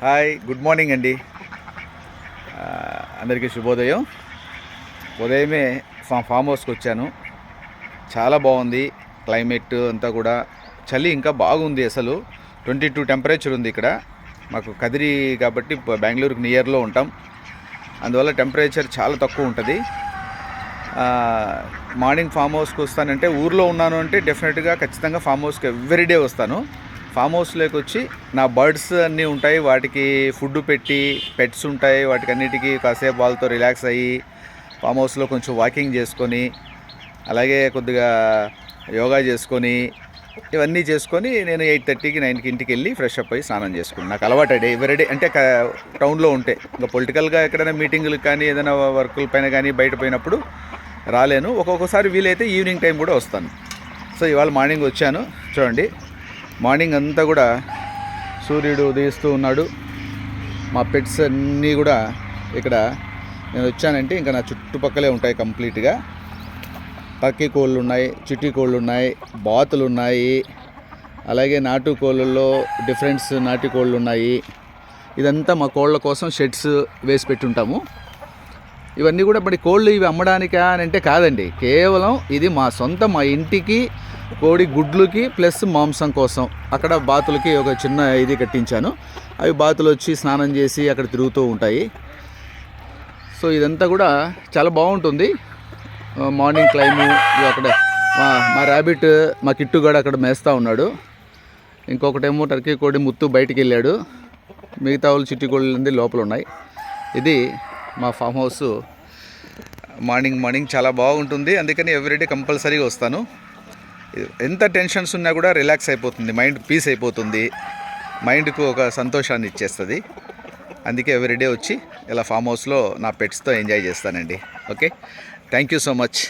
Hi, good morning అండి. అందరికీ శుభోదయం. ఉదయమే ఫామ్ హౌస్కి వచ్చాను. చాలా బాగుంది క్లైమేట్ అంతా కూడా. చలి ఇంకా బాగుంది. అసలు 22 టెంపరేచర్ ఉంది ఇక్కడ. మాకు కదిరి కాబట్టి బెంగళూరుకి నియర్లో ఉంటాం, అందువల్ల టెంపరేచర్ చాలా తక్కువ ఉంటుంది. మార్నింగ్ ఫామ్ హౌస్కి వస్తానంటే, ఊర్లో ఉన్నాను అంటే డెఫినెట్గా ఖచ్చితంగా ఫామ్ హౌస్కి ఎవ్రీడే వస్తాను. ఫామ్ హౌస్లోకి వచ్చి నా బర్డ్స్ అన్నీ ఉంటాయి, వాటికి ఫుడ్ పెట్టి, పెట్స్ ఉంటాయి, వాటికి అన్నిటికీ కాసేపు వాళ్ళతో రిలాక్స్ అయ్యి ఫామ్ హౌస్లో కొంచెం వాకింగ్ చేసుకొని, అలాగే కొద్దిగా యోగా చేసుకొని, ఇవన్నీ చేసుకొని నేను 8:30కి 9కి ఇంటికి వెళ్ళి ఫ్రెష్ అప్ అయ్యి స్నానం చేసుకున్నాను. నాకు అలవాటు ఎవ్రీడే. అంటే టౌన్లో ఉంటే, ఇంకా పొలిటికల్గా ఎక్కడైనా మీటింగులకు కానీ ఏదైనా వర్కుల పైన కానీ బయట పోయినప్పుడు రాలేను. ఒక్కొక్కసారి వీలైతే ఈవినింగ్ టైం కూడా వస్తాను. సో ఇవాళ మార్నింగ్ వచ్చాను. చూడండి, మార్నింగ్ అంతా కూడా సూర్యుడు ఉదయిస్తూ ఉన్నాడు. మా పెట్స్ అన్నీ కూడా ఇక్కడ నేను వచ్చానంటే ఇంకా నా చుట్టుపక్కలే ఉంటాయి కంప్లీట్గా. టర్కీ కోళ్ళు ఉన్నాయి, చిట్టి కోళ్ళు ఉన్నాయి, బాతులు ఉన్నాయి, అలాగే నాటు కోళ్ళల్లో డిఫరెంట్స్ నాటి కోళ్ళు ఉన్నాయి. ఇదంతా మా కోళ్ళ కోసం షెడ్స్ వేసి పెట్టుంటాము. ఇవన్నీ కూడా మరి కోళ్ళు ఇవి అమ్మడానికా అని అంటే కాదండి, కేవలం ఇది మా మా ఇంటికి కోడి గుడ్లుకి ప్లస్ మాంసం కోసం. అక్కడ బాతులకి ఒక చిన్న ఇది కట్టించాను. అవి బాతులు వచ్చి స్నానం చేసి అక్కడ తిరుగుతూ ఉంటాయి. సో ఇదంతా కూడా చాలా బాగుంటుంది. మార్నింగ్ క్లైము అక్కడ మా ర్యాబిట్, మా కిట్టు కూడా అక్కడ మేస్తూ ఉన్నాడు. ఇంకొకటేమో టర్కీ కోడి ముత్తు బయటికి వెళ్ళాడు. మిగతా వాళ్ళు చిట్టి కోళ్ళు లోపల ఉన్నాయి. ఇది మా ఫామ్ హౌస్. మార్నింగ్ చాలా బాగుంటుంది. అందుకని ఎవ్రీడే కంపల్సరీగా వస్తాను. ఎంత టెన్షన్స్ ఉన్నా కూడా రిలాక్స్ అయిపోతుంది, మైండ్ పీస్ అయిపోతుంది, మైండ్కు ఒక సంతోషాన్ని ఇచ్చేస్తుంది. అందుకే ఎవ్రీడే వచ్చి ఇలా ఫామ్ హౌస్లో నా పెట్స్తో ఎంజాయ్ చేస్తానండి. Okay, thank you so much.